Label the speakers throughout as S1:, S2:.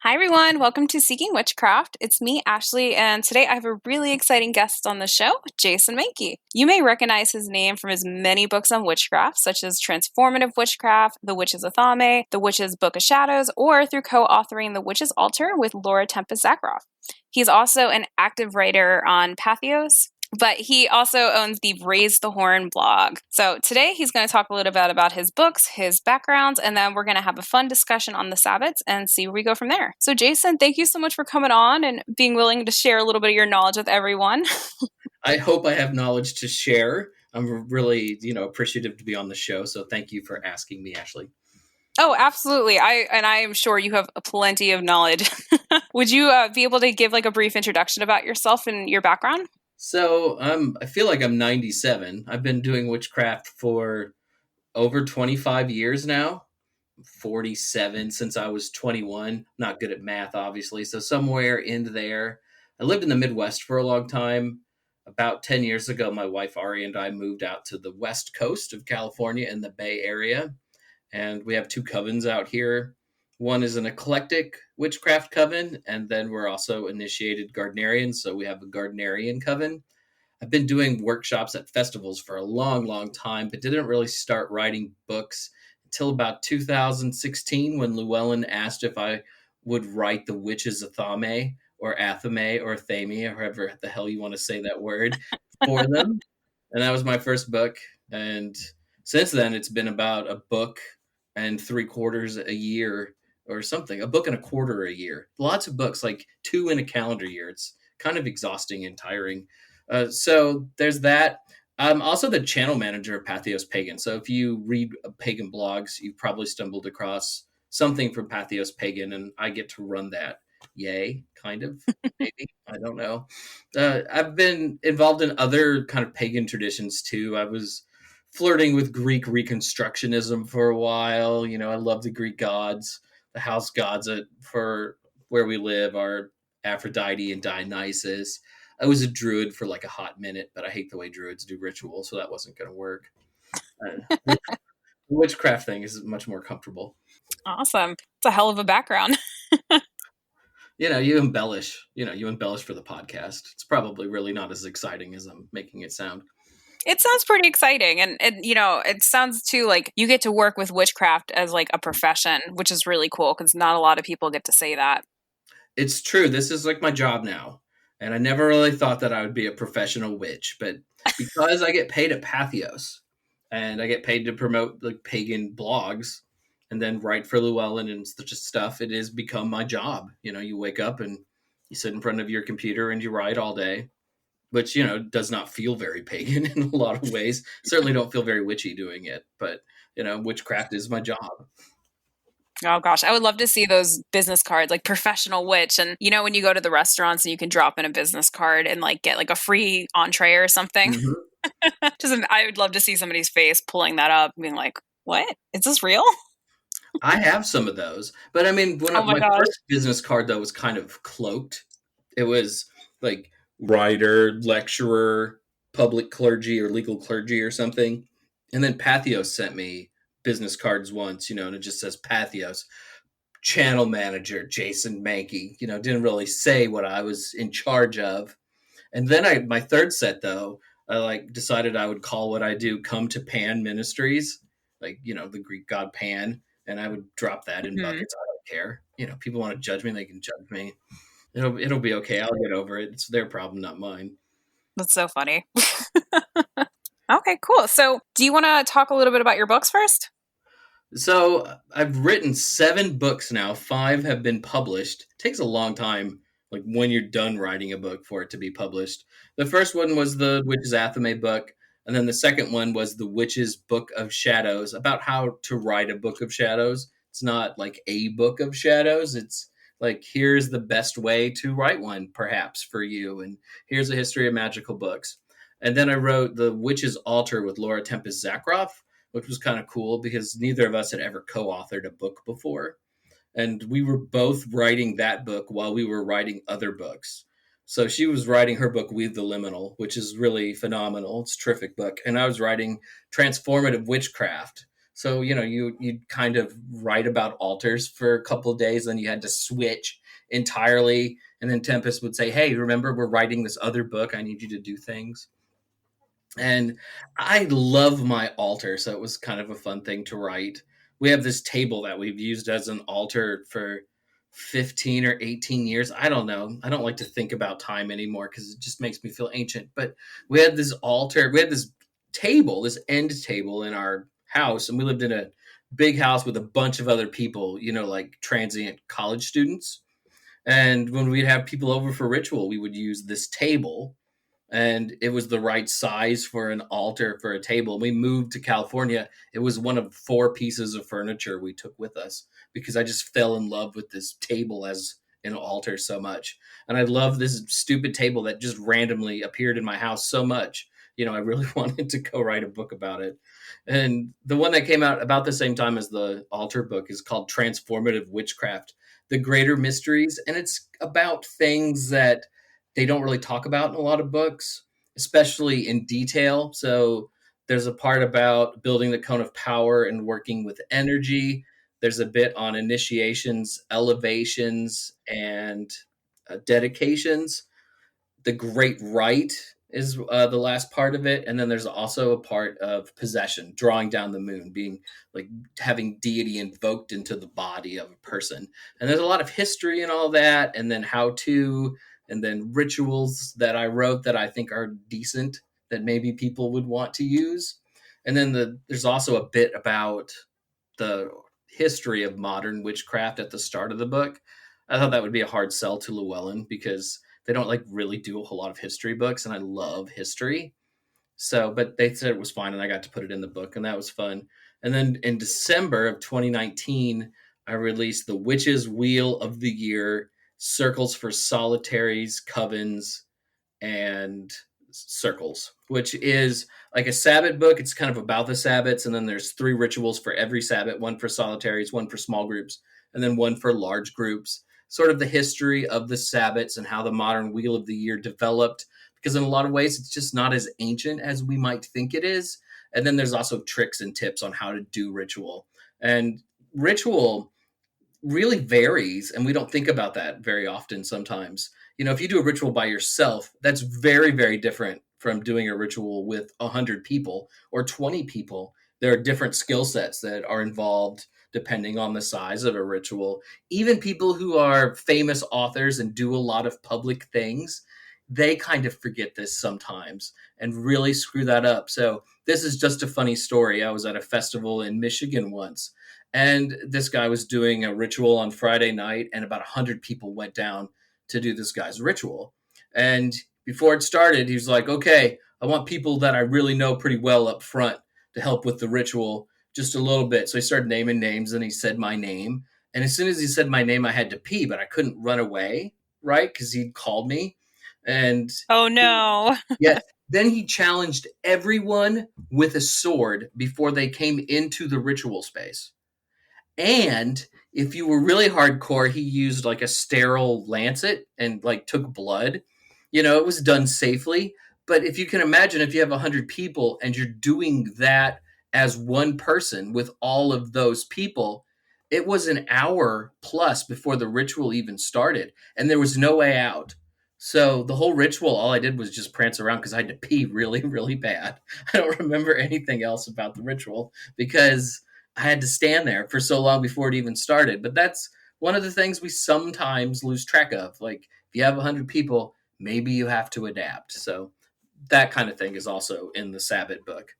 S1: Hi, everyone. Welcome to Seeking Witchcraft. It's me, Ashley, and today I have a really exciting guest on the show, Jason Mankey. You may recognize his name from his many books on witchcraft, such as Transformative Witchcraft, The Witch's Athame, The Witch's Book of Shadows, or through co-authoring The Witch's Altar with Laura Tempest Zakroff. He's also an active writer on Pathos, but he also owns the Raise the Horn blog. So today he's going to talk a little bit about his books, his backgrounds, and then we're going to have a fun discussion on the Sabbats and see where we go from there. So Jason, thank you so much for coming on and being willing to share a little bit of your knowledge with everyone.
S2: I hope I have knowledge to share. I'm really, appreciative to be on the show. So thank you for asking me, Ashley.
S1: Oh, absolutely. I am sure you have plenty of knowledge. Would you be able to give like a brief introduction about yourself and your background?
S2: So I feel like I'm 97. I've been doing witchcraft for over 25 years now. 47 since I was 21. Not good at math, obviously. So somewhere in there. I lived in the Midwest for a long time. About 10 years ago, my wife Ari and I moved out to the west coast of California in the Bay Area. And we have two covens out here. One is an eclectic witchcraft coven, and then we're also initiated Gardnerians, so we have a Gardnerian coven. I've been doing workshops at festivals for a long, long time, but didn't really start writing books until about 2016 when Llewellyn asked if I would write The Witch's Athame or Athame or Athame, or however the hell you want to say that word, for them. And that was my first book. And since then, it's been about a book and 3/4 a year or something, a book and a quarter a year. Lots of books, like 2 in a calendar year. It's kind of exhausting and tiring. So there's that. I'm also the channel manager of Pathos Pagan. So if you read pagan blogs, you've probably stumbled across something from Pathos Pagan, and I get to run that. Yay, kind of, maybe. I don't know. I've been involved in other kind of pagan traditions too. I was flirting with Greek Reconstructionism for a while. I love the Greek gods. The house gods for where we live are Aphrodite and Dionysus. I was a druid for like a hot minute, but I hate the way druids do rituals, so that wasn't going to work. The witchcraft thing is much more comfortable.
S1: Awesome. It's a hell of a background.
S2: You embellish. You embellish for the podcast. It's probably really not as exciting as I'm making it sound.
S1: It sounds pretty exciting. And it sounds too like you get to work with witchcraft as like a profession, which is really cool because not a lot of people get to say that.
S2: It's true. This is like my job now. And I never really thought that I would be a professional witch. But because I get paid at Pathos and I get paid to promote like pagan blogs and then write for Llewellyn and such stuff, it has become my job. You wake up and you sit in front of your computer and you write all day, which, does not feel very pagan in a lot of ways. Certainly don't feel very witchy doing it. But, witchcraft is my job.
S1: Oh gosh, I would love to see those business cards, like professional witch. And when you go to the restaurants and you can drop in a business card and like get like a free entree or something. Mm-hmm. I would love to see somebody's face pulling that up, being like, "What? Is this real?"
S2: I have some of those, but I mean, my first business card though was kind of cloaked. It was like writer, lecturer, public clergy, or legal clergy, or something. And then Pathos sent me business cards once, and it just says Pathos, channel manager, Jason Mankey, didn't really say what I was in charge of. And then my third set though, I decided I would call what I do Come to Pan Ministries, like, the Greek god Pan. And I would drop that in buckets. I don't care. People want to judge me, they can judge me. It'll be okay. I'll get over it. It's their problem, not mine.
S1: That's so funny. Okay, cool. So do you want to talk a little bit about your books first?
S2: So I've written 7 books now. 5 have been published. It takes a long time, like when you're done writing a book, for it to be published. The first one was the Witch's Athame book. And then the second one was the Witch's Book of Shadows, about how to write a book of shadows. It's not like a book of shadows. It's like, here's the best way to write one, perhaps, for you. And here's a history of magical books. And then I wrote the Witch's Altar with Laura Tempest Zakroff, which was kind of cool because neither of us had ever co-authored a book before. And we were both writing that book while we were writing other books. So she was writing her book, Weave the Liminal, which is really phenomenal. It's a terrific book. And I was writing Transformative Witchcraft, So, you'd kind of write about altars for a couple of days, then you had to switch entirely. And then Tempest would say, hey, remember, we're writing this other book. I need you to do things. And I love my altar, so it was kind of a fun thing to write. We have this table that we've used as an altar for 15 or 18 years. I don't know. I don't like to think about time anymore because it just makes me feel ancient. But we had this altar, we had this table, this end table in our house, and we lived in a big house with a bunch of other people, like transient college students. And when we'd have people over for ritual, we would use this table, and it was the right size for an altar for a table. We moved to California. It was one of 4 pieces of furniture we took with us because I just fell in love with this table as an altar so much. And I love this stupid table that just randomly appeared in my house so much. I really wanted to go write a book about it. And the one that came out about the same time as the altar book is called Transformative Witchcraft: The Greater Mysteries. And it's about things that they don't really talk about in a lot of books, especially in detail. So there's a part about building the cone of power and working with energy. There's a bit on initiations, elevations, and dedications. The Great Rite is the last part of it, and then there's also a part of possession, drawing down the moon, being like having deity invoked into the body of a person. And there's a lot of history and all that, and then how to, and then rituals that I wrote that I think are decent that maybe people would want to use. And then there's also a bit about the history of modern witchcraft at the start of the book. I thought that would be a hard sell to Llewellyn because they don't like really do a whole lot of history books, and I love history. So, but they said it was fine, and I got to put it in the book, and that was fun. And then in December of 2019, I released The Witch's Wheel of the Year: Circles for Solitaries, Covens, and Circles, which is like a Sabbat book. It's kind of about the Sabbats, and then there's 3 rituals for every Sabbat: one for solitaries, one for small groups, and then one for large groups. Sort of the history of the Sabbats and how the modern Wheel of the Year developed, because in a lot of ways it's just not as ancient as we might think it is. And then there's also tricks and tips on how to do ritual. And ritual really varies, and we don't think about that very often sometimes. If you do a ritual by yourself, that's very, very different from doing a ritual with 100 people or 20 people. There are different skill sets that are involved depending on the size of a ritual. Even people who are famous authors and do a lot of public things, they kind of forget this sometimes and really screw that up. So this is just a funny story. I was at a festival in Michigan once, and this guy was doing a ritual on Friday night, and about 100 people went down to do this guy's ritual. And before it started, he was like, okay, I want people that I really know pretty well up front to help with the ritual just a little bit. So he started naming names, and he said my name. And as soon as he said my name, I had to pee, but I couldn't run away, right? Because he'd called me. And
S1: Oh no.
S2: yeah, then he challenged everyone with a sword before they came into the ritual space. And if you were really hardcore, he used like a sterile lancet and like took blood. It was done safely. But if you can imagine, if you have 100 people and you're doing that as one person with all of those people, it was an hour plus before the ritual even started, and there was no way out. So the whole ritual, all I did was just prance around because I had to pee really, really bad. I don't remember anything else about the ritual because I had to stand there for so long before it even started. But that's one of the things we sometimes lose track of. Like if you have 100 people, maybe you have to adapt. So that kind of thing is also in the Sabbath book.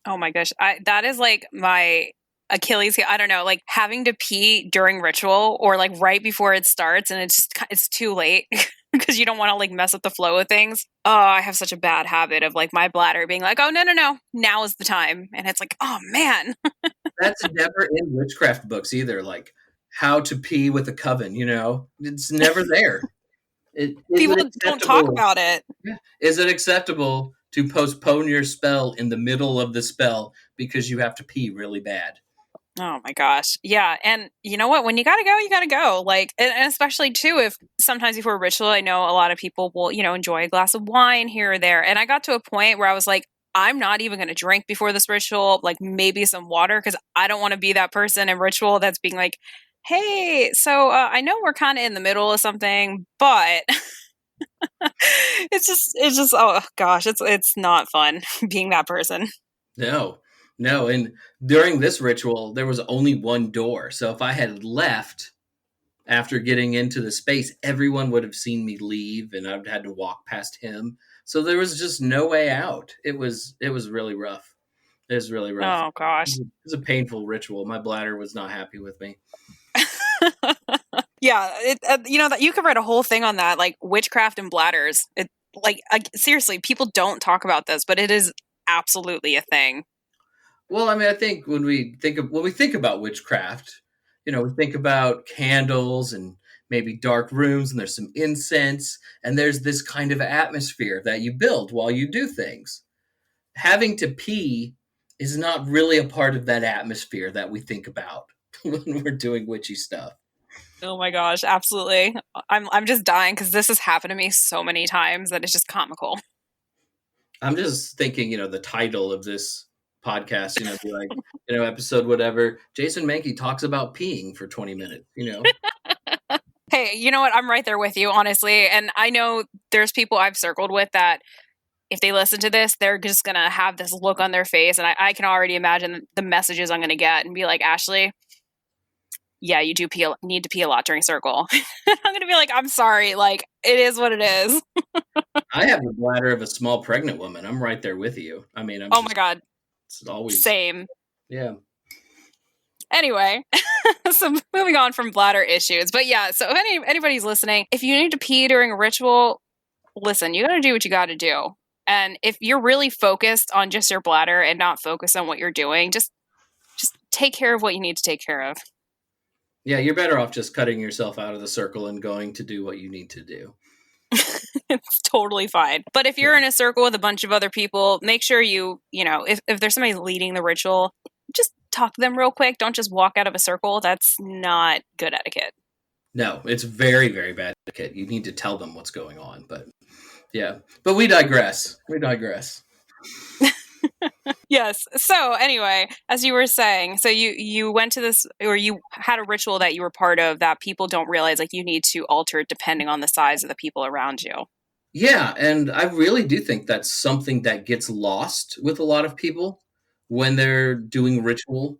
S1: Oh my gosh. That is like my Achilles heel. I don't know, like having to pee during ritual or like right before it starts and it's too late because you don't want to like mess up the flow of things. Oh, I have such a bad habit of like my bladder being like, oh, no, no, no, now is the time. And it's like, oh man.
S2: That's never in witchcraft books either. Like how to pee with a coven, it's never there. Is
S1: People
S2: it
S1: don't talk
S2: acceptable?
S1: about it.
S2: Yeah. Is it acceptable to postpone your spell in the middle of the spell because you have to pee really bad?
S1: Oh my gosh. Yeah. And you know what? When you gotta go, you gotta go. Like, and especially too, if sometimes before a ritual, I know a lot of people will, enjoy a glass of wine here or there. And I got to a point where I was like, I'm not even going to drink before this ritual, like maybe some water, because I don't want to be that person in ritual that's being like, hey, so I know we're kind of in the middle of something, but it's just oh gosh, it's not fun being that person.
S2: No, no. And during this ritual, there was only one door. So if I had left after getting into the space, everyone would have seen me leave and I'd had to walk past him. So there was just no way out. It was really rough. It was really rough.
S1: Oh gosh.
S2: It was a painful ritual. My bladder was not happy with me.
S1: Yeah, that you could write a whole thing on that, like witchcraft and bladders. It like seriously, people don't talk about this, but it is absolutely a thing.
S2: Well, I mean, I think when we think about witchcraft, we think about candles and maybe dark rooms, and there's some incense, and there's this kind of atmosphere that you build while you do things. Having to pee is not really a part of that atmosphere that we think about when we're doing witchy stuff.
S1: Oh my gosh, absolutely. I'm just dying because this has happened to me so many times that it's just comical.
S2: I'm just thinking, the title of this podcast, be like, episode whatever. Jason Mankey talks about peeing for 20 minutes.
S1: Hey, you know what? I'm right there with you, honestly. And I know there's people I've circled with that if they listen to this, they're just going to have this look on their face. And I can already imagine the messages I'm going to get and be like, Ashley, yeah, you do need to pee a lot during circle. I'm going to be like, I'm sorry. Like, it is what it is.
S2: I have the bladder of a small pregnant woman. I'm right there with you. I mean,
S1: Oh my God.
S2: it's always,
S1: Same.
S2: yeah.
S1: Anyway, so moving on from bladder issues. But yeah, so if anybody's listening, if you need to pee during a ritual, listen, you got to do what you got to do. And if you're really focused on just your bladder and not focused on what you're doing, just take care of what you need to take care of.
S2: Yeah, you're better off just cutting yourself out of the circle and going to do what you need to do.
S1: It's totally fine. But if you're in a circle with a bunch of other people, make sure if there's somebody leading the ritual, just talk to them real quick. Don't just walk out of a circle. That's not good etiquette.
S2: No, it's very, very bad etiquette. You need to tell them what's going on. But yeah, but we digress. We digress.
S1: Yes. So anyway, as you were saying, so you went to this, or you had a ritual that you were part of that people don't realize, like you need to alter it depending on the size of the people around you.
S2: Yeah, and I really do think that's something that gets lost with a lot of people when they're doing ritual.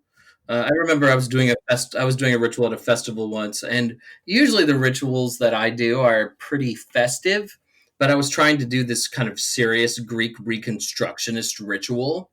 S2: I remember I was doing a ritual at a festival once, and usually the rituals that I do are pretty festive, but I was trying to do this kind of serious Greek Reconstructionist ritual,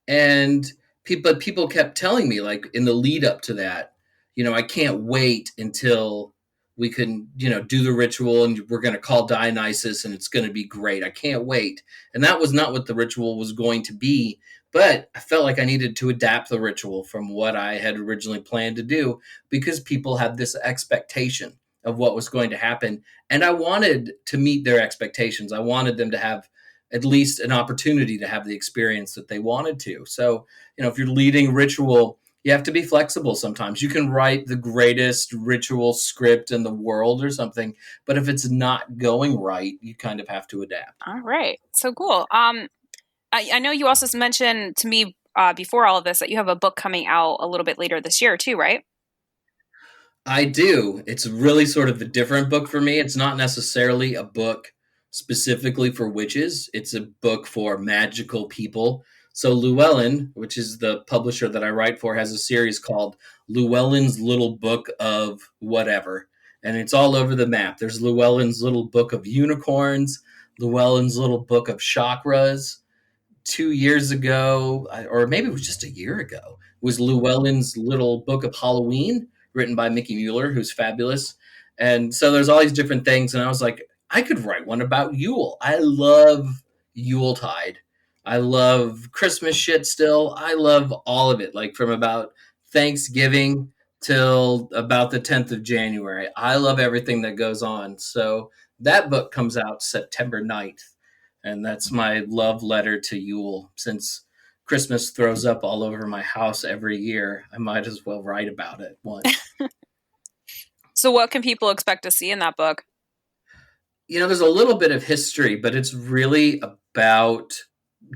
S2: and people kept telling me, like, in the lead up to that, I can't wait until we can do the ritual, and we're going to call Dionysus and it's going to be great. I can't wait. And that was not what the ritual was going to be, but I felt like I needed to adapt the ritual from what I had originally planned to do, because people had this expectation of what was going to happen, and I wanted to meet their expectations. I wanted them to have at least an opportunity to have the experience that they wanted to. So, if you're leading ritual, you have to be flexible sometimes. You can write the greatest ritual script in the world or something, but if it's not going right, you kind of have to adapt.
S1: All right. So cool. I know you also mentioned to me before all of this that you have a book coming out a little bit later this year too, right?
S2: I do. It's really sort of a different book for me. It's not necessarily a book specifically for witches, it's a book for magical people. So, Llewellyn, which is the publisher that I write for, has a series called Llewellyn's Little Book of Whatever. And it's all over the map. There's Llewellyn's Little Book of Unicorns, Llewellyn's Little Book of Chakras. 2 years ago, or maybe it was just a year ago, was Llewellyn's Little Book of Halloween, written by Mickey Mueller, who's fabulous. And so there's all these different things. And I was like, I could write one about Yule. I love Yuletide. I love Christmas shit still. I love all of it, like from about Thanksgiving till about the 10th of January. I love everything that goes on. So that book comes out September 9th. And that's my love letter to Yule. Since Christmas throws up all over my house every year, I might as well write about it once.
S1: So what can people expect to see in that book?
S2: There's a little bit of history, but it's really about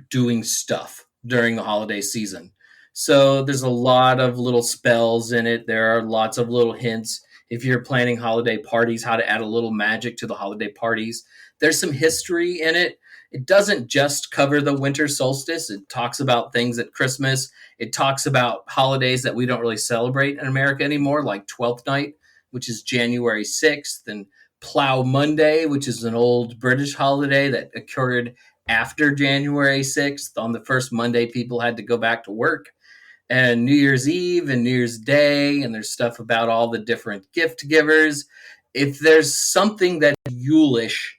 S2: doing stuff during the holiday season. So there's a lot of little spells in it. There are lots of little hints. If you're planning holiday parties, how to add a little magic to the holiday parties. There's some history in it. It doesn't just cover the winter solstice. It talks about things at Christmas. It talks about holidays that we don't really celebrate in America anymore, like Twelfth Night, which is January 6th, and Plough Monday, which is an old British holiday that occurred after January 6th. On the first Monday, people had to go back to work. And New Year's Eve and New Year's Day, and there's stuff about all the different gift givers. If there's something that's Yulish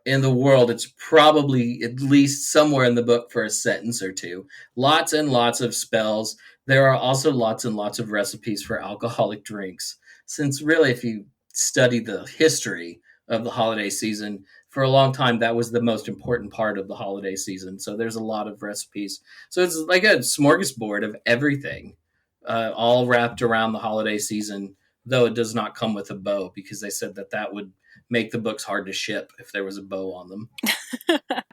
S2: in the world, it's probably at least somewhere in the book for a sentence or two. Lots and lots of spells. There are also lots and lots of recipes for alcoholic drinks. Since really, if you study the history of the holiday season, for a long time, that was the most important part of the holiday season. So there's a lot of recipes. So it's like a smorgasbord of everything, all wrapped around the holiday season, though it does not come with a bow because they said that that would make the books hard to ship if there was a bow on them.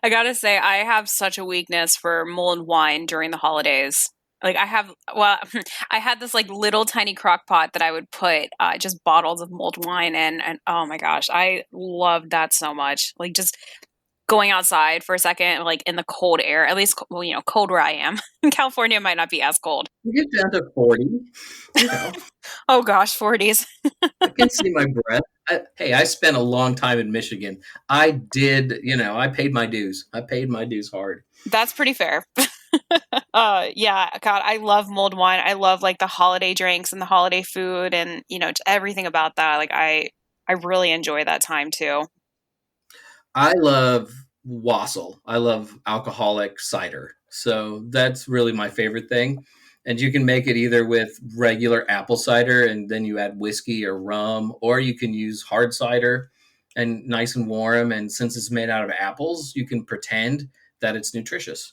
S1: I gotta say, I have such a weakness for mulled wine during the holidays. Like I had this like little tiny crock pot that I would put just bottles of mulled wine in, and oh my gosh, I loved that so much. Like just going outside for a second, like in the cold air, at least, well, cold where I am. California might not be as cold.
S2: You get down to 40, you know,
S1: Oh gosh, 40s.
S2: I can see my breath. Hey, I spent a long time in Michigan. I did, I paid my dues. I paid my dues hard.
S1: That's pretty fair. Yeah, God, I love mulled wine. I love like the holiday drinks and the holiday food and, everything about that. Like I really enjoy that time too.
S2: I love wassail. I love alcoholic cider. So that's really my favorite thing. And you can make it either with regular apple cider and then you add whiskey or rum, or you can use hard cider and nice and warm. And since it's made out of apples, you can pretend that it's nutritious.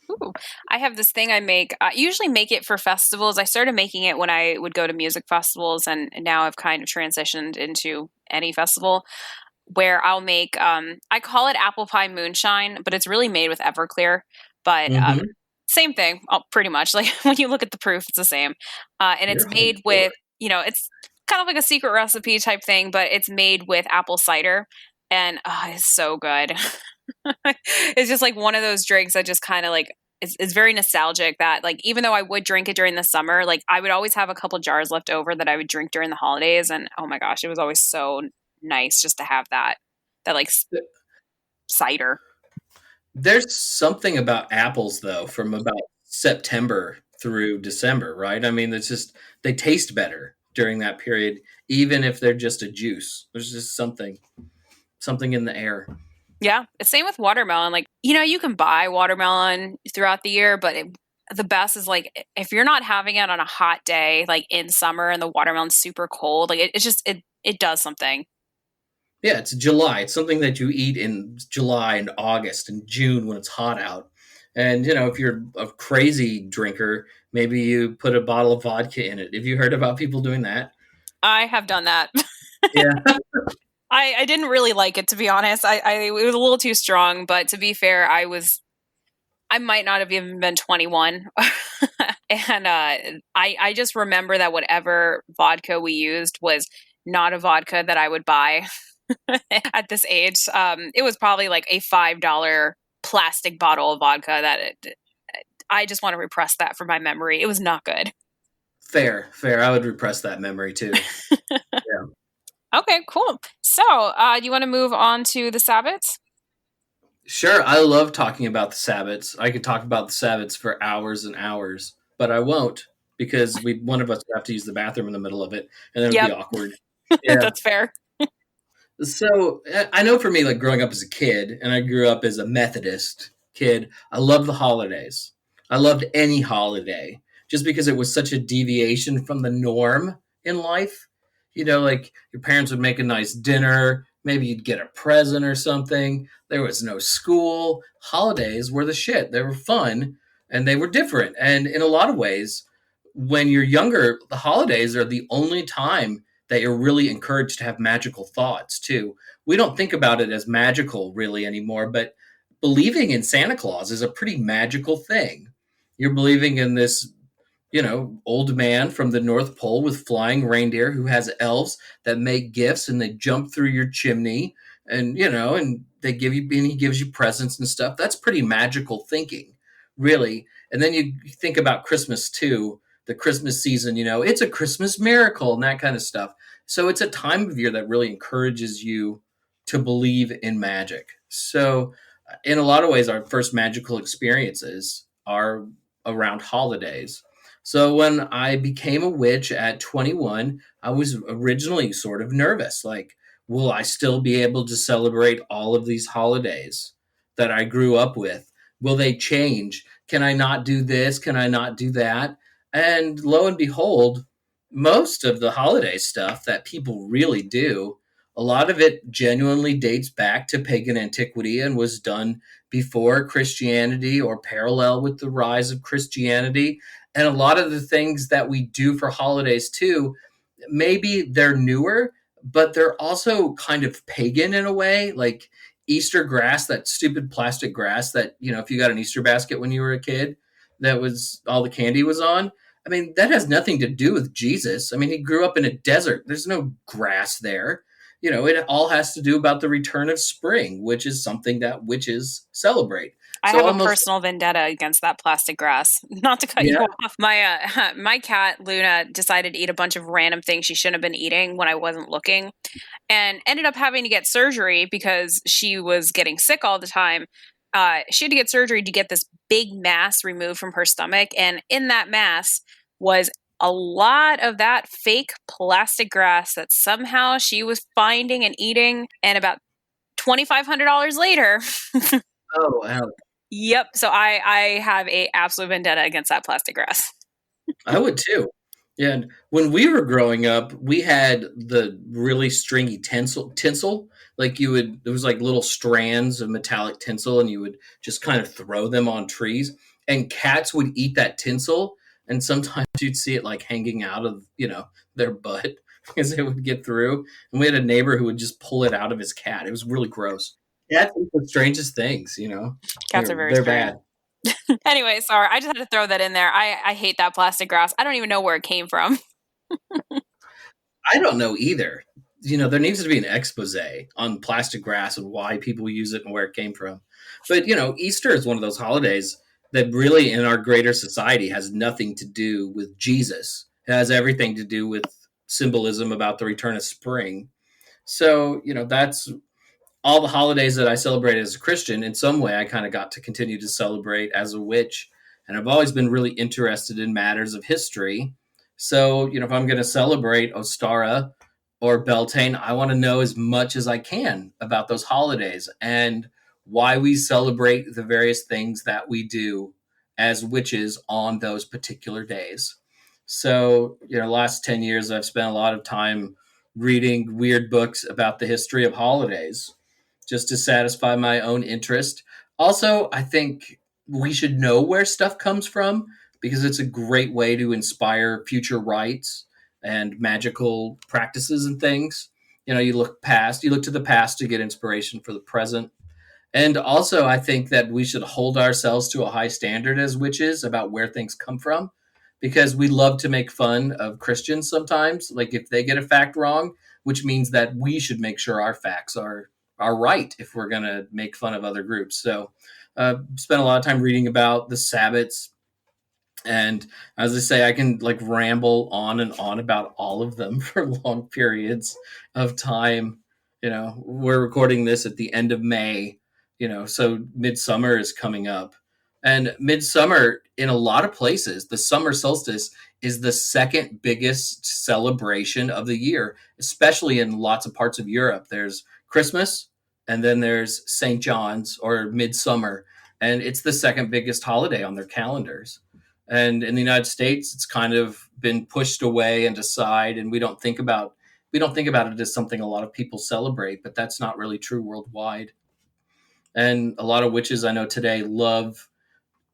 S1: Ooh, I have this thing I make. I usually make it for festivals. I started making it when I would go to music festivals, and now I've kind of transitioned into any festival where I'll make. I call it apple pie moonshine, but it's really made with Everclear. But
S2: Mm-hmm.
S1: same thing, pretty much. Like when you look at the proof, it's the same. And it's
S2: You're
S1: made
S2: hardcore.
S1: with, it's kind of like a secret recipe type thing, but it's made with apple cider, and it's so good. It's just like one of those drinks that just kind of like it's very nostalgic that like even though I would drink it during the summer, like I would always have a couple jars left over that I would drink during the holidays, and oh my gosh, it was always so nice just to have that like cider.
S2: There's something about apples though from about September through December, right? I mean, it's just they taste better during that period, even if they're just a juice. There's just something in the air.
S1: Yeah, same with watermelon. Like, you can buy watermelon throughout the year, but the best is like if you're not having it on a hot day, like in summer and the watermelon's super cold, like it's just it does something.
S2: Yeah, it's July. It's something that you eat in July and August and June when it's hot out. And if you're a crazy drinker, maybe you put a bottle of vodka in it. Have you heard about people doing that?
S1: I have done that.
S2: Yeah.
S1: I didn't really like it, to be honest. It was a little too strong, but to be fair, I might not have even been 21. And I just remember that whatever vodka we used was not a vodka that I would buy at this age. It was probably like a $5 plastic bottle of vodka I just want to repress that from my memory. It was not good.
S2: Fair, fair. I would repress that memory too. Yeah.
S1: Okay, cool. So, do you want to move on to the Sabbats?
S2: Sure, I love talking about the Sabbats. I could talk about the Sabbats for hours and hours, but I won't because one of us would have to use the bathroom in the middle of it, and then it would be
S1: Yep,
S2: awkward. Yeah.
S1: that's fair.
S2: So I know for me, like growing up as a kid, and I grew up as a Methodist kid, I loved the holidays. I loved any holiday just because it was such a deviation from the norm in life. Like your parents would make a nice dinner, maybe you'd get a present or something. There was no school. Holidays were the shit. They were fun and they were different. And in a lot of ways, when you're younger, the holidays are the only time that you're really encouraged to have magical thoughts too. We don't think about it as magical really anymore, but believing in Santa Claus is a pretty magical thing. You're believing in this, old man from the North Pole with flying reindeer who has elves that make gifts and they jump through your chimney and, and he gives you presents and stuff. That's pretty magical thinking, really. And then you think about Christmas too, the Christmas season, it's a Christmas miracle and that kind of stuff. So it's a time of year that really encourages you to believe in magic. So, in a lot of ways, our first magical experiences are around holidays. So when I became a witch at 21, I was originally sort of nervous. Like, will I still be able to celebrate all of these holidays that I grew up with? Will they change? Can I not do this? Can I not do that? And lo and behold, most of the holiday stuff that people really do, a lot of it genuinely dates back to pagan antiquity and was done before Christianity or parallel with the rise of Christianity. And a lot of the things that we do for holidays too, maybe they're newer, but they're also kind of pagan in a way. Like Easter grass, that stupid plastic grass that, if you got an Easter basket when you were a kid, that was all the candy was on. I mean, that has nothing to do with Jesus. I mean, he grew up in a desert. There's no grass there. It all has to do about the return of spring, which is something that witches celebrate.
S1: I
S2: So
S1: have a
S2: almost,
S1: personal vendetta against that plastic grass. Not to cut you
S2: yeah.
S1: off. My cat Luna decided to eat a bunch of random things she shouldn't have been eating when I wasn't looking, and ended up having to get surgery because she was getting sick all the time. She had to get surgery to get this big mass removed from her stomach, and in that mass was a lot of that fake plastic grass that somehow she was finding and eating. And about $2,500 later,
S2: Oh, wow.
S1: yep. So I have a absolute vendetta against that plastic grass.
S2: I would too. Yeah, and when we were growing up, we had the really stringy tinsel. Like there was like little strands of metallic tinsel, and you would just kind of throw them on trees. And cats would eat that tinsel, and sometimes you'd see it like hanging out of their butt because it would get through. And we had a neighbor who would just pull it out of his cat. It was really gross. Cats eat the strangest things.
S1: Cats are very
S2: They're
S1: strange.
S2: bad.
S1: Anyway, sorry, I just had to throw that in there. I hate that plastic grass. I don't even know where it came from.
S2: I don't know either. There needs to be an expose on plastic grass and why people use it and where it came from. But, Easter is one of those holidays that really in our greater society has nothing to do with Jesus. It has everything to do with symbolism about the return of spring. So, that's all the holidays that I celebrate as a Christian. In some way, I kind of got to continue to celebrate as a witch. And I've always been really interested in matters of history. So, if I'm going to celebrate Ostara or Beltane, I want to know as much as I can about those holidays and why we celebrate the various things that we do as witches on those particular days. So, last 10 years, I've spent a lot of time reading weird books about the history of holidays just to satisfy my own interest. Also, I think we should know where stuff comes from because it's a great way to inspire future rites and magical practices and things. You look to the past to get inspiration for the present. And also, I think that we should hold ourselves to a high standard as witches about where things come from because we love to make fun of Christians sometimes. Like if they get a fact wrong, which means that we should make sure our facts are right if we're going to make fun of other groups. So, spent a lot of time reading about the Sabbats, and as I say, I can like ramble on and on about all of them for long periods of time. We're recording this at the end of May, so midsummer is coming up. And midsummer, in a lot of places, the summer solstice is the second biggest celebration of the year, especially in lots of parts of Europe. There's Christmas, and then there's St. John's or midsummer, and it's the second biggest holiday on their calendars. And in the United States, it's kind of been pushed away and aside, and we don't think about it as something a lot of people celebrate, but that's not really true worldwide. And a lot of witches I know today love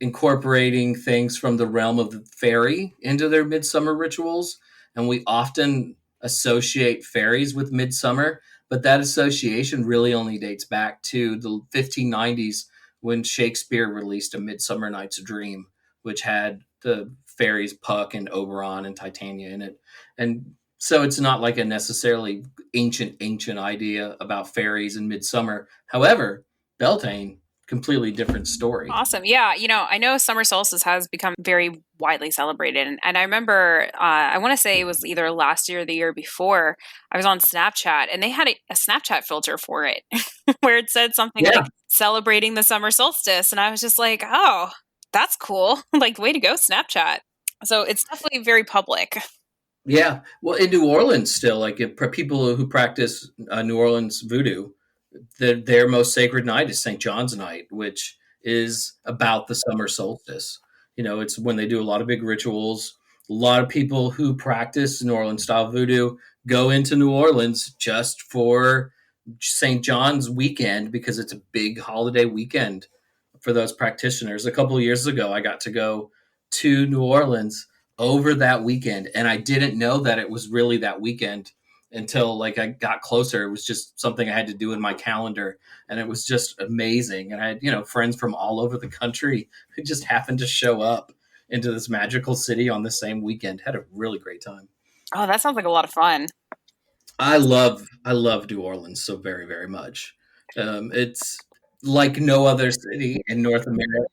S2: incorporating things from the realm of the fairy into their midsummer rituals. And we often associate fairies with midsummer, but that association really only dates back to the 1590s when Shakespeare released A Midsummer Night's Dream, which had the fairies Puck and Oberon and Titania in it. And so it's not like a necessarily ancient idea about fairies in midsummer. However, Beltane, completely different story.
S1: Awesome. Yeah. I know summer solstice has become very widely celebrated. And I remember, I want to say it was either last year or the year before, I was on Snapchat and they had a Snapchat filter for it where it said something
S2: Yeah.
S1: like celebrating the summer solstice. And I was just like, oh, that's cool. Like, way to go, Snapchat. So it's definitely very public.
S2: Yeah. Well, in New Orleans, still, like people who practice New Orleans voodoo, their most sacred night is St. John's Night, which is about the summer solstice. It's when they do a lot of big rituals. A lot of people who practice New Orleans style voodoo go into New Orleans just for St. John's weekend because it's a big holiday weekend for those practitioners. A couple of years ago, I got to go to New Orleans over that weekend, and I didn't know that it was really that weekend until like I got closer. It was just something I had to do in my calendar, and it was just amazing. And I had, friends from all over the country who just happened to show up into this magical city on the same weekend. Had a really great time.
S1: Oh, that sounds like a lot of fun.
S2: I love New Orleans so very, very much. It's like no other city in North America.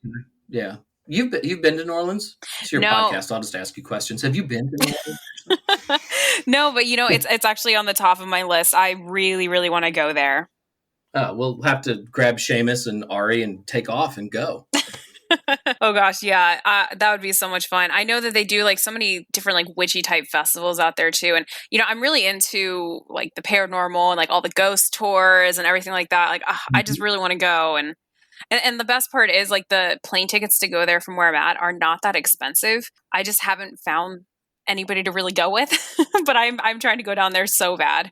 S2: Yeah. You've been to New Orleans? It's your
S1: No,
S2: podcast. I'll just ask you questions. Have you been to New Orleans?
S1: no, but it's actually on the top of my list. I really, really want to go there.
S2: We'll have to grab Seamus and Ari and take off and go.
S1: Oh gosh, yeah, that would be so much fun. I know that they do like so many different like witchy type festivals out there too, and I'm really into like the paranormal and like all the ghost tours and everything like that. Like, I just
S2: Mhm.
S1: really want to go, and the best part is like the plane tickets to go there from where I'm at are not that expensive. I just haven't found anybody to really go with, but I'm trying to go down there so bad.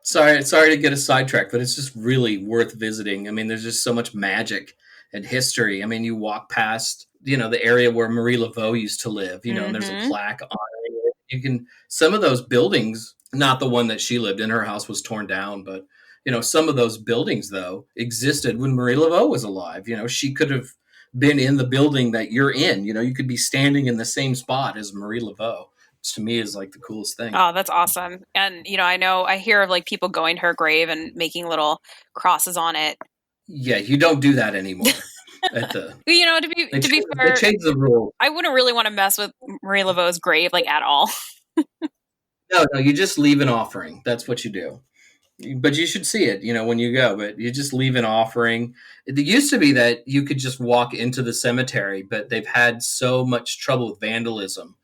S2: Sorry to get a sidetrack, but it's just really worth visiting. I mean, there's just so much magic and history. I mean, you walk past, the area where Marie Laveau used to live, and there's a
S1: Hmm.
S2: plaque on it. Some of those buildings, not the one that she lived in, her house was torn down, but, some of those buildings, though, existed when Marie Laveau was alive. She could have been in the building that you're in. You could be standing in the same spot as Marie Laveau, which to me is like the coolest thing.
S1: Oh, that's awesome. And I hear of like people going to her grave and making little crosses on it.
S2: Yeah, you don't do that anymore. At the
S1: To be
S2: they
S1: fair,
S2: changed the rule.
S1: I wouldn't really want to mess with Marie Laveau's grave like at all.
S2: No, no, you just leave an offering. That's what you do. But you should see it, when you go. But you just leave an offering. It used to be that you could just walk into the cemetery, but they've had so much trouble with vandalism,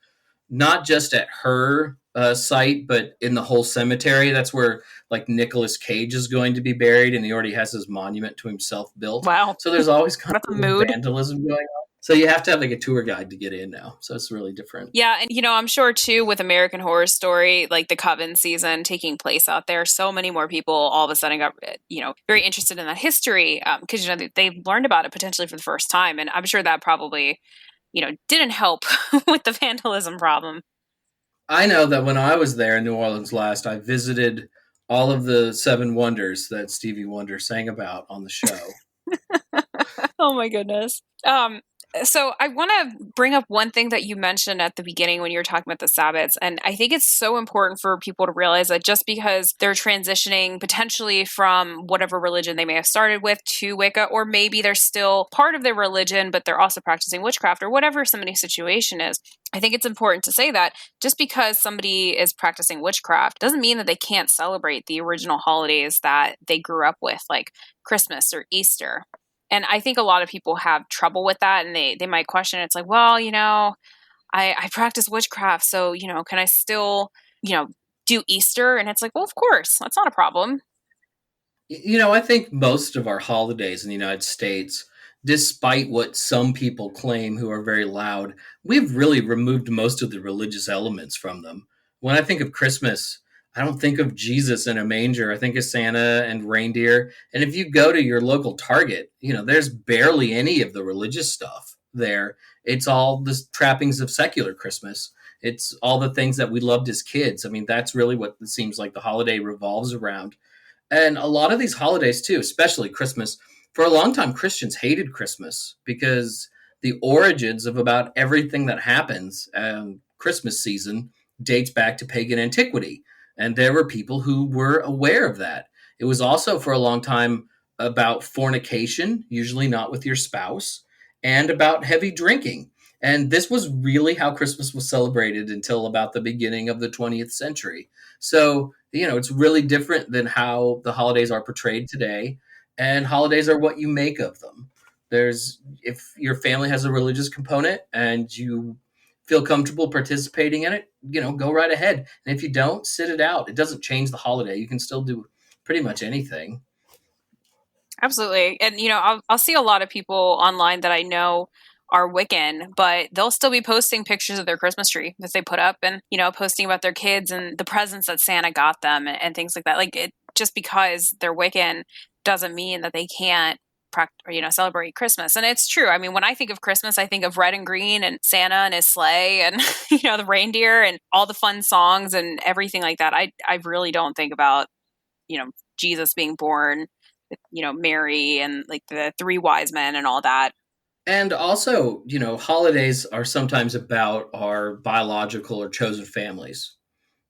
S2: not just at her site, but in the whole cemetery. That's where like Nicolas Cage is going to be buried, and he already has his monument to himself built.
S1: Wow,
S2: So there's always kind
S1: that's a
S2: of
S1: mood.
S2: vandalism going on. So you have to have like a tour guide to get in now. So it's really different.
S1: Yeah, and I'm sure too with American Horror Story, like the Coven season taking place out there, so many more people all of a sudden got very interested in that history because they learned about it potentially for the first time, and I'm sure that probably didn't help with the vandalism problem.
S2: I know that when I was there in New Orleans last, I visited all of the seven wonders that Stevie Wonder sang about on the show.
S1: Oh my goodness. So I want to bring up one thing that you mentioned at the beginning when you were talking about the Sabbats. And I think it's so important for people to realize that just because they're transitioning potentially from whatever religion they may have started with to Wicca, or maybe they're still part of their religion, but they're also practicing witchcraft or whatever somebody's situation is. I think it's important to say that just because somebody is practicing witchcraft doesn't mean that they can't celebrate the original holidays that they grew up with, like Christmas or Easter. And I think a lot of people have trouble with that, and they might question it. It's like, well, I practice witchcraft, so, can I still, do Easter? And it's like, well, of course, that's not a problem.
S2: I think most of our holidays in the United States, despite what some people claim who are very loud, we've really removed most of the religious elements from them. When I think of Christmas, I don't think of Jesus in a manger. I think of Santa and reindeer. And if you go to your local Target, there's barely any of the religious stuff there. It's all the trappings of secular Christmas. It's all the things that we loved as kids. I mean, that's really what it seems like the holiday revolves around. And a lot of these holidays too, especially Christmas, For a long time, Christians hated Christmas because the origins of about everything that happens Christmas season dates back to pagan antiquity. And there were people who were aware of that. It was also for a long time about fornication, usually not with your spouse, and about heavy drinking. And this was really how Christmas was celebrated until about the beginning of the 20th century. So, it's really different than how the holidays are portrayed today. And holidays are what you make of them. If your family has a religious component and you feel comfortable participating in it, go right ahead. And if you don't, sit it out. It doesn't change the holiday. You can still do pretty much anything.
S1: Absolutely. And, I'll see a lot of people online that I know are Wiccan, but they'll still be posting pictures of their Christmas tree that they put up and, posting about their kids and the presents that Santa got them and things like that. Like, just because they're Wiccan doesn't mean that they can't celebrate Christmas. And it's true. I mean, when I think of Christmas, I think of red and green and Santa and his sleigh and, the reindeer and all the fun songs and everything like that. I really don't think about, Jesus being born, Mary and like the three wise men and all that.
S2: And also, holidays are sometimes about our biological or chosen families.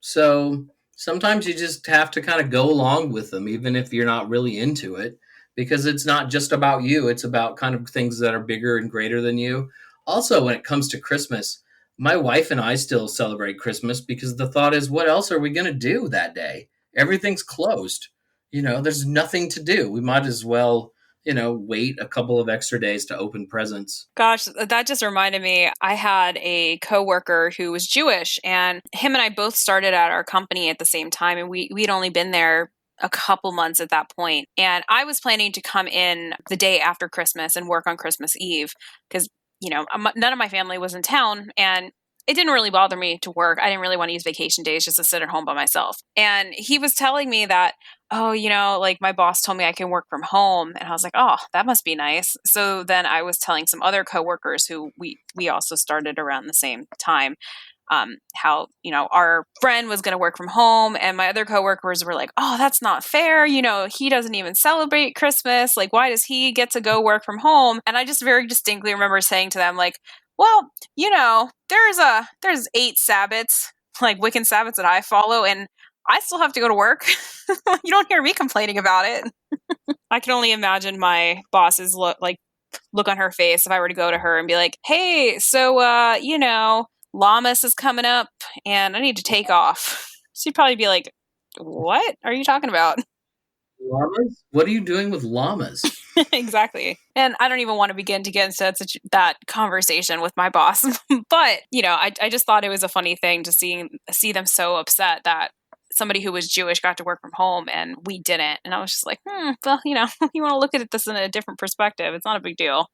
S2: So sometimes you just have to kind of go along with them, even if you're not really into it, because it's not just about you. It's about kind of things that are bigger and greater than you. Also, when it comes to Christmas, my wife and I still celebrate Christmas because the thought is, what else are we going to do that day? Everything's closed. There's nothing to do. We might as well, wait a couple of extra days to open presents.
S1: Gosh, that just reminded me. I had a coworker who was Jewish, and him and I both started at our company at the same time, and we'd only been there a couple months at that point. And I was planning to come in the day after Christmas and work on Christmas Eve because, none of my family was in town, and it didn't really bother me to work. I didn't really want to use vacation days just to sit at home by myself. And he was telling me that, oh, like my boss told me I can work from home. And I was like, oh, that must be nice. So then I was telling some other coworkers who we also started around the same time, how, our friend was going to work from home. And my other coworkers were like, oh, that's not fair. He doesn't even celebrate Christmas. Like, why does he get to go work from home? And I just very distinctly remember saying to them, like, well, there's 8 Sabbats, like Wiccan Sabbats that I follow, and I still have to go to work. You don't hear me complaining about it. I can only imagine my boss's look on her face if I were to go to her and be like, hey, so, Llamas is coming up and I need to take off. She'd probably be like, what are you talking about?
S2: Llamas? What are you doing with llamas?
S1: Exactly. And I don't even want to begin to get into that conversation with my boss. But, I just thought it was a funny thing to see them so upset that somebody who was Jewish got to work from home and we didn't. And I was just like, well, you want to look at this in a different perspective. It's not a big deal.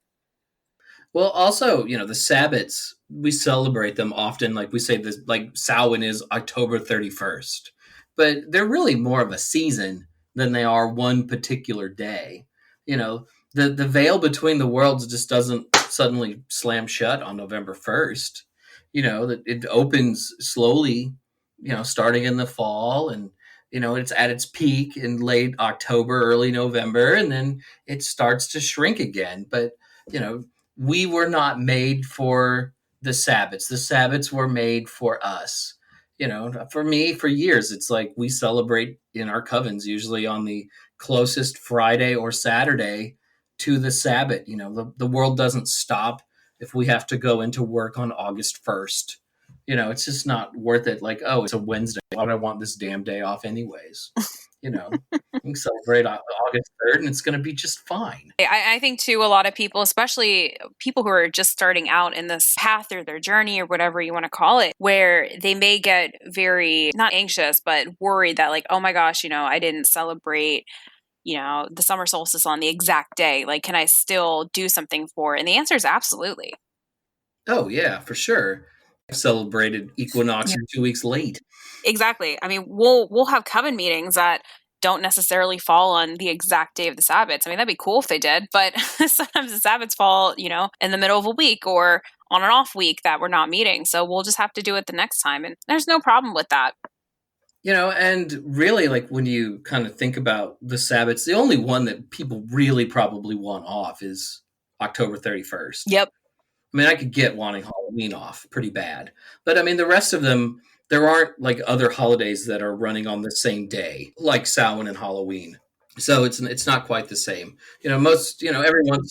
S2: Well, also, the Sabbats, we celebrate them often. Like we say this, like Samhain is October 31st, but they're really more of a season than they are one particular day. The veil between the worlds just doesn't suddenly slam shut on November 1st. That it opens slowly, starting in the fall, and it's at its peak in late October, early November, and then it starts to shrink again. But we were not made for the Sabbats. The Sabbats were made for us. For me, for years, it's like we celebrate in our covens usually on the closest Friday or Saturday to the Sabbath. The world doesn't stop if we have to go into work on August 1st. It's just not worth it. Like, oh, it's a Wednesday. Why would I want this damn day off anyways? We can celebrate August 3rd and it's going to be just fine.
S1: I think, too, a lot of people, especially people who are just starting out in this path or their journey or whatever you want to call it, where they may get very, not anxious, but worried that like, oh my gosh, I didn't celebrate the summer solstice on the exact day. Like, can I still do something for it? And the answer is absolutely.
S2: Oh, yeah, for sure. I celebrated equinox 2 weeks late.
S1: Exactly. I mean, we'll have coven meetings that don't necessarily fall on the exact day of the Sabbats. I mean, that'd be cool if they did, but sometimes the Sabbats fall, in the middle of a week or on an off week that we're not meeting. So we'll just have to do it the next time. And there's no problem with that.
S2: And really, like when you kind of think about the Sabbats, the only one that people really probably want off is October 31st.
S1: Yep.
S2: I mean, I could get wanting Halloween off pretty bad. But I mean, the rest of them, there aren't like other holidays that are running on the same day, like Samhain and Halloween. So it's not quite the same. Every once in a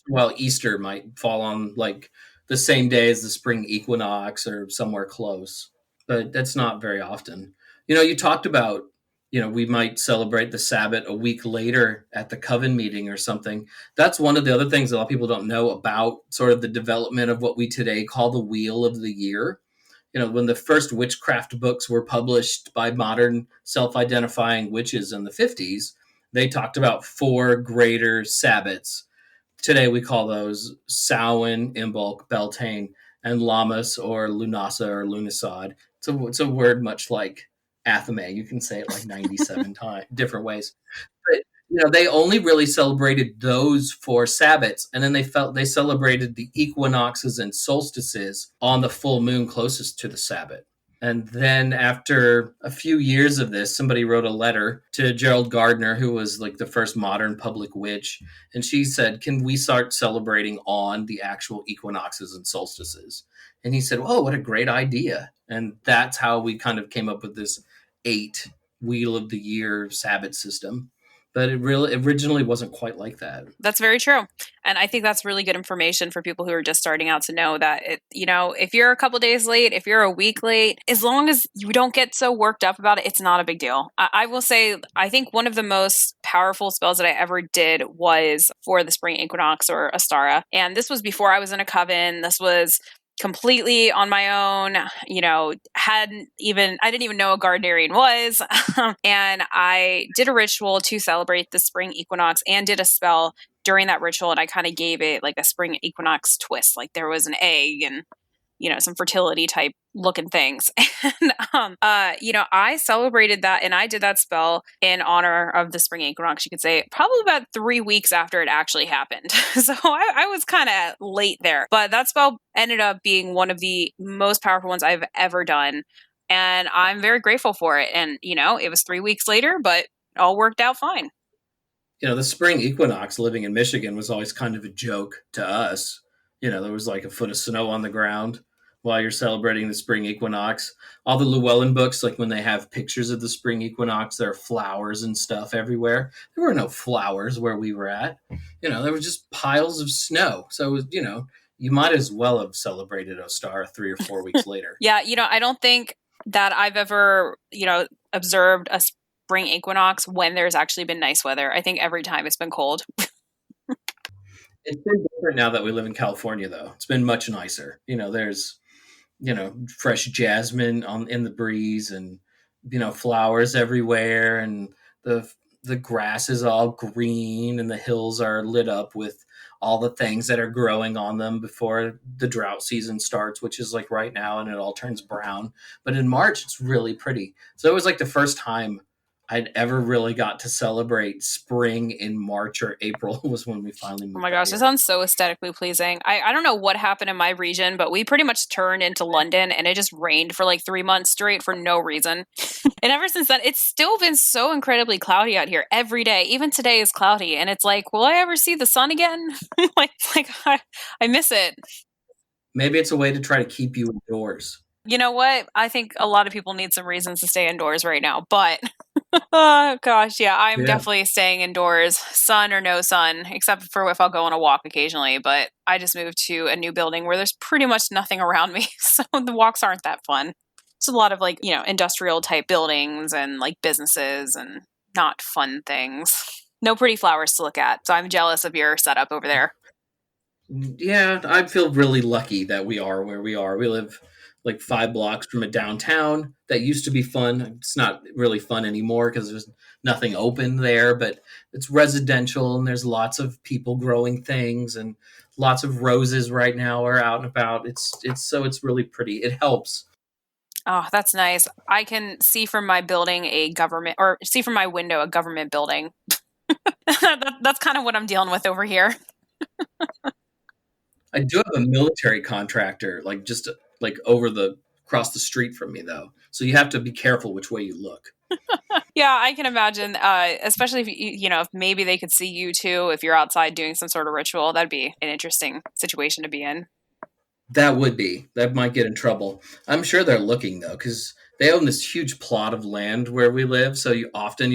S2: while Easter might fall on like the same day as the spring equinox or somewhere close, but that's not very often. You talked about, we might celebrate the Sabbath a week later at the coven meeting or something. That's one of the other things a lot of people don't know about sort of the development of what we today call the wheel of the year. When the first witchcraft books were published by modern self-identifying witches in the 50s, they talked about four greater Sabbats. Today we call those Samhain, Imbolc, Beltane, and Lammas or Lunasa or Lunisad. It's a word much like Athame. You can say it like 97 times, different ways. But they only really celebrated those four Sabbats, and then they celebrated the equinoxes and solstices on the full moon closest to the Sabbath. And then after a few years of this, somebody wrote a letter to Gerald Gardner, who was like the first modern public witch. And she said, can we start celebrating on the actual equinoxes and solstices? And he said, oh, what a great idea. And that's how we kind of came up with this 8 wheel of the year Sabbath system. But it really originally wasn't quite like that.
S1: That's very true. And I think that's really good information for people who are just starting out to know that, if you're a couple days late, if you're a week late, as long as you don't get so worked up about it, it's not a big deal. I will say, I think one of the most powerful spells that I ever did was for the spring equinox or Astara. And this was before I was in a coven. This was completely on my own, I didn't even know what Gardnerian was. And I did a ritual to celebrate the spring equinox and did a spell during that ritual. And I kind of gave it like a spring equinox twist. Like there was an egg and, some fertility type looking things. And, I celebrated that and I did that spell in honor of the spring equinox, you could say, probably about 3 weeks after it actually happened. So I was kind of late there, but that spell ended up being one of the most powerful ones I've ever done. And I'm very grateful for it. And, it was 3 weeks later, but it all worked out fine.
S2: The spring equinox living in Michigan was always kind of a joke to us. There was like a foot of snow on the ground while you're celebrating the spring equinox. All the Llewellyn books, like when they have pictures of the spring equinox, there are flowers and stuff everywhere. There were no flowers where we were at. There were just piles of snow. So, you might as well have celebrated Ostar 3 or 4 weeks later.
S1: Yeah, I don't think that I've ever, observed a spring equinox when there's actually been nice weather. I think every time it's been cold.
S2: It's been different now that we live in California, though. It's been much nicer. There's fresh jasmine in the breeze, and flowers everywhere, and the grass is all green, and the hills are lit up with all the things that are growing on them before the drought season starts, which is like right now, and it all turns brown. But in March, it's really pretty. So it was like the first time I'd ever really got to celebrate spring in March or April was when we finally moved.
S1: Oh my gosh, that sounds so aesthetically pleasing. I don't know what happened in my region, but we pretty much turned into London and it just rained for like 3 months straight for no reason. And ever since then, it's still been so incredibly cloudy out here every day. Even today is cloudy. And it's like, will I ever see the sun again? I miss it.
S2: Maybe it's a way to try to keep you indoors.
S1: You know what? I think a lot of people need some reasons to stay indoors right now, but oh gosh, yeah, I'm definitely staying indoors, sun or no sun, except for if I'll go on a walk occasionally. But I just moved to a new building where there's pretty much nothing around me, so the walks aren't that fun. It's a lot of industrial type buildings and like businesses and not fun things. No pretty flowers to look at, so I'm jealous of your setup over there.
S2: Yeah, I feel really lucky that we are where we are. We live like 5 blocks from a downtown that used to be fun. It's not really fun anymore because there's nothing open there, but it's residential and there's lots of people growing things and lots of roses right now are out and about. It's really pretty. It helps.
S1: Oh, that's nice. I can see from my building see from my window a government building. That's kind of what I'm dealing with over here.
S2: I do have a military contractor, like just like over the across the street from me, though. So you have to be careful which way you look.
S1: Yeah, I can imagine, especially if if maybe they could see you too, if you're outside doing some sort of ritual, that'd be an interesting situation to be in.
S2: That might get in trouble. I'm sure they're looking though, because they own this huge plot of land where we live. So you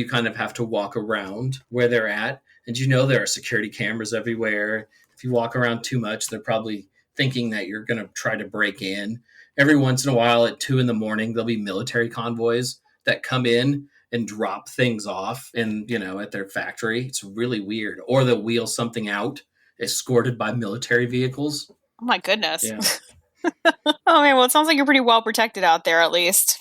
S2: kind of have to walk around where they're at, and there are security cameras everywhere. If you walk around too much, they're probably thinking that you're going to try to break in. Every once in a while, at 2 a.m, there'll be military convoys that come in and drop things off, and at their factory. It's really weird. Or they'll wheel something out, escorted by military vehicles.
S1: Oh my goodness.
S2: Yeah.
S1: Oh man, well, it sounds like you're pretty well protected out there, at least.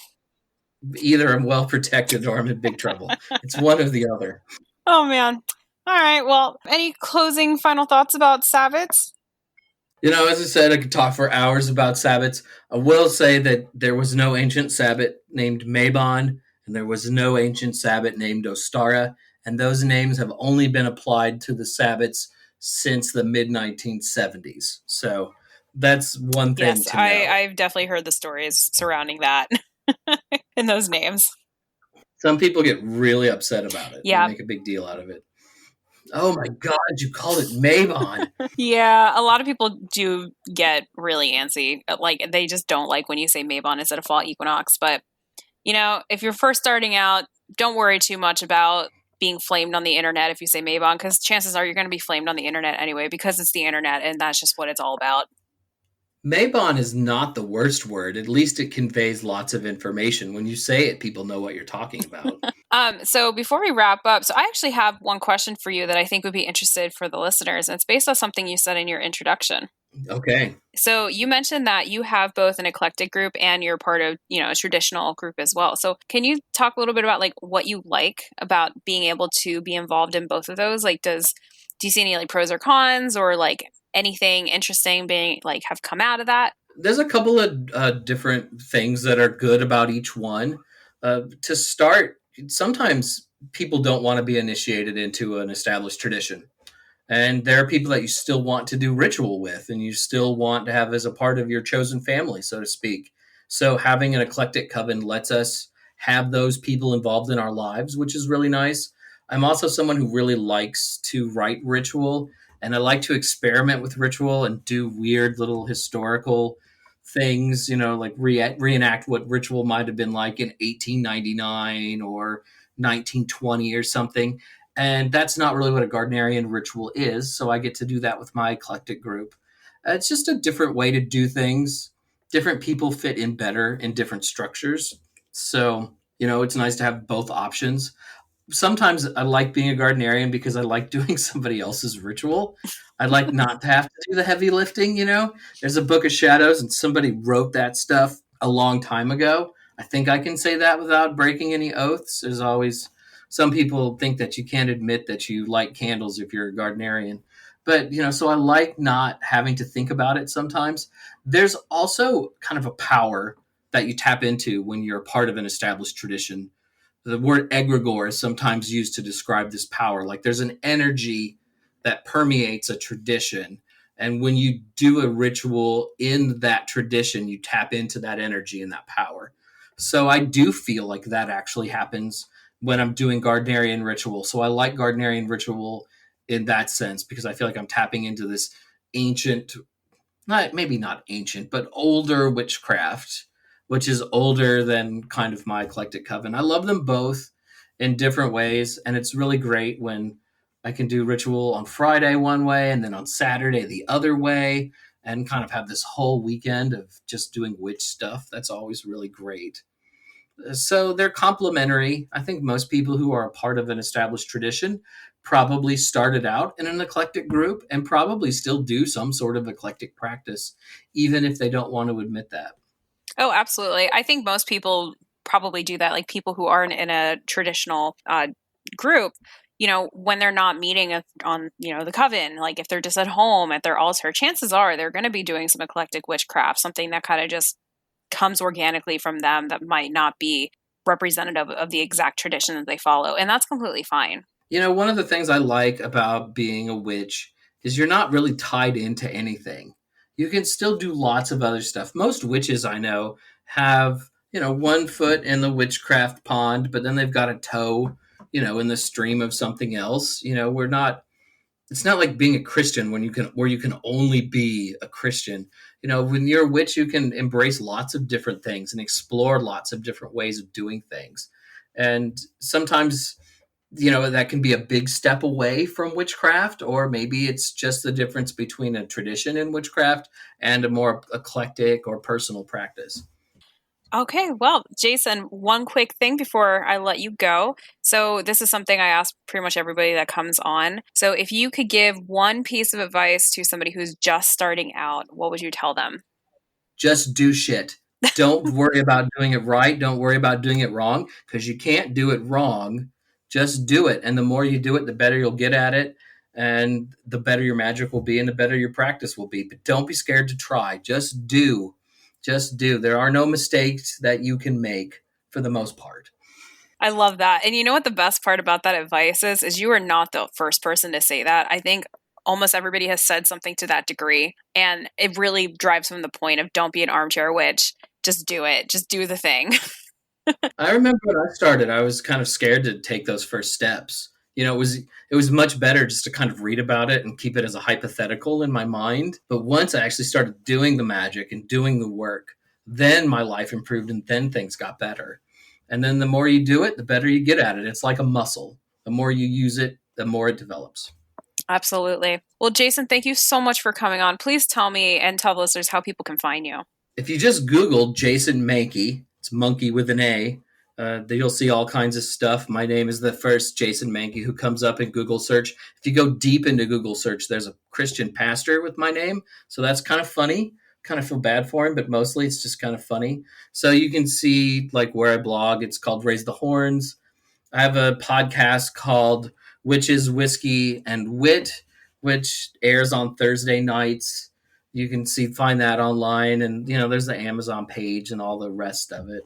S2: Either I'm well protected or I'm in big trouble. It's one or the other.
S1: Oh man. All right. Well, any closing final thoughts about Sabbats?
S2: As I said, I could talk for hours about Sabbats. I will say that there was no ancient Sabbat named Mabon, and there was no ancient Sabbat named Ostara, and those names have only been applied to the Sabbats since the mid 1970s. So that's one thing
S1: Yes,
S2: to know.
S1: I've definitely heard the stories surrounding that and those names.
S2: Some people get really upset about it.
S1: Yeah.
S2: They make a big deal out of it. Oh my God, you called it Mabon.
S1: Yeah, a lot of people do get really antsy. Like, they just don't like when you say Mabon instead of fall equinox. But, if you're first starting out, don't worry too much about being flamed on the internet if you say Mabon, because chances are you're going to be flamed on the internet anyway, because it's the internet and that's just what it's all about.
S2: Mabon is not the worst word. At least it conveys lots of information. When you say it, people know what you're talking about.
S1: So before we wrap up, I actually have one question for you that I think would be interested for the listeners. And it's based on something you said in your introduction.
S2: Okay.
S1: So you mentioned that you have both an eclectic group and you're part of, a traditional group as well. So can you talk a little bit about what you like about being able to be involved in both of those? Do you see any pros or cons, or anything interesting being have come out of that?
S2: There's a couple of different things that are good about each one. To start, sometimes people don't want to be initiated into an established tradition. And there are people that you still want to do ritual with, and you still want to have as a part of your chosen family, so to speak. So having an eclectic coven lets us have those people involved in our lives, which is really nice. I'm also someone who really likes to write ritual, and I like to experiment with ritual and do weird little historical things, reenact what ritual might have been like in 1899 or 1920 or something. And that's not really what a Gardnerian ritual is. So I get to do that with my eclectic group. It's just a different way to do things. Different people fit in better in different structures. So, it's nice to have both options. Sometimes I like being a Gardnerian because I like doing somebody else's ritual. I like not to have to do the heavy lifting, There's a Book of Shadows and somebody wrote that stuff a long time ago. I think I can say that without breaking any oaths. There's always some people think that you can't admit that you light candles if you're a Gardnerian. But, so I like not having to think about it sometimes. There's also kind of a power that you tap into when you're a part of an established tradition. The word egregore is sometimes used to describe this power. Like there's an energy that permeates a tradition. And when you do a ritual in that tradition, you tap into that energy and that power. So I do feel like that actually happens when I'm doing Gardnerian ritual. So I like Gardnerian ritual in that sense because I feel like I'm tapping into this ancient, maybe not ancient, but older witchcraft, which is older than kind of my eclectic coven. I love them both in different ways. And it's really great when I can do ritual on Friday one way and then on Saturday the other way and kind of have this whole weekend of just doing witch stuff. That's always really great. So they're complementary. I think most people who are a part of an established tradition probably started out in an eclectic group and probably still do some sort of eclectic practice, even if they don't want to admit that.
S1: Oh, absolutely. I think most people probably do that. Like people who aren't in a traditional group, when they're not meeting on, the coven, like if they're just at home at their altar, chances are they're going to be doing some eclectic witchcraft, something that kind of just comes organically from them that might not be representative of the exact tradition that they follow. And that's completely fine.
S2: One of the things I like about being a witch is you're not really tied into anything. You can still do lots of other stuff. Most witches I know have, 1 foot in the witchcraft pond, but then they've got a toe, in the stream of something else. We're not it's not like being a Christian where you can only be a Christian. When you're a witch, you can embrace lots of different things and explore lots of different ways of doing things. And sometimes, that can be a big step away from witchcraft, or maybe it's just the difference between a tradition in witchcraft and a more eclectic or personal practice.
S1: Okay, well, Jason, one quick thing before I let you go. So, this is something I ask pretty much everybody that comes on. So, if you could give one piece of advice to somebody who's just starting out, what would you tell them?
S2: Just do shit. Don't worry about doing it right. Don't worry about doing it wrong, because you can't do it wrong. Just do it. And the more you do it, the better you'll get at it. And the better your magic will be and the better your practice will be. But don't be scared to try. Just do. Just do. There are no mistakes that you can make for the most part.
S1: I love that. And you know what the best part about that advice is you are not the first person to say that. I think almost everybody has said something to that degree. And it really drives home the point of don't be an armchair witch. Just do it. Just do the thing.
S2: I remember when I started, I was kind of scared to take those first steps. It was much better just to kind of read about it and keep it as a hypothetical in my mind. But once I actually started doing the magic and doing the work, then my life improved and then things got better. And then the more you do it, the better you get at it. It's like a muscle. The more you use it, the more it develops.
S1: Absolutely. Well, Jason, thank you so much for coming on. Please tell me and tell the listeners how people can find you.
S2: If you just Google Jason Mankey, it's monkey with an A, you'll see all kinds of stuff. My name is the first Jason Mankey who comes up in Google search. If you go deep into Google search, there's a Christian pastor with my name. So that's kind of funny. Kind of feel bad for him, but mostly it's just kind of funny. So you can see like where I blog. It's called Raise the Horns. I have a podcast called Witches, Whiskey, and Wit, which airs on Thursday nights. You can find that online, and there's the Amazon page and all the rest of it.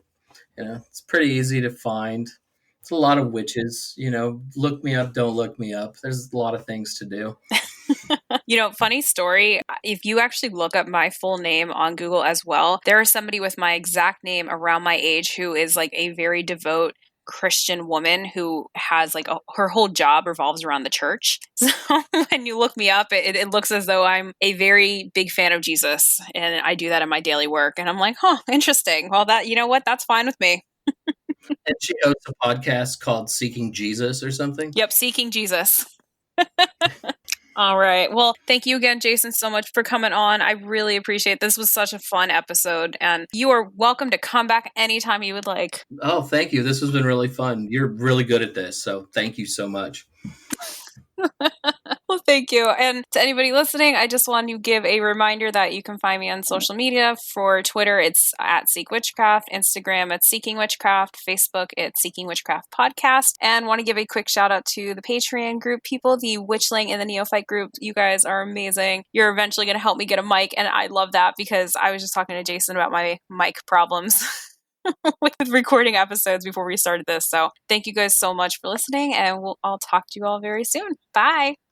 S2: It's pretty easy to find. It's a lot of witches. Look me up, don't look me up. There's a lot of things to do.
S1: Funny story. If you actually look up my full name on Google as well, there is somebody with my exact name around my age who is like a very devout Christian woman who has like her whole job revolves around the church. So when you look me up, it looks as though I'm a very big fan of Jesus, and I do that in my daily work. And I'm like, huh, interesting. Well, you know what? That's fine with me.
S2: And she hosts a podcast called Seeking Jesus or something.
S1: Yep, Seeking Jesus. All right. Well, thank you again, Jason, so much for coming on. I really appreciate it. This was such a fun episode, and you are welcome to come back anytime you would like.
S2: Oh, thank you. This has been really fun. You're really good at this, so thank you so much.
S1: Well, thank you. And to anybody listening, I just want to give a reminder that you can find me on social media. For Twitter, it's at Seek Witchcraft. Instagram, it's Seeking Witchcraft. Facebook, it's Seeking Witchcraft Podcast. And want to give a quick shout out to the Patreon group people, the Witchling and the Neophyte group. You guys are amazing. You're eventually going to help me get a mic. And I love that because I was just talking to Jason about my mic problems with recording episodes before we started this. So thank you guys so much for listening, and I'll talk to you all very soon. Bye.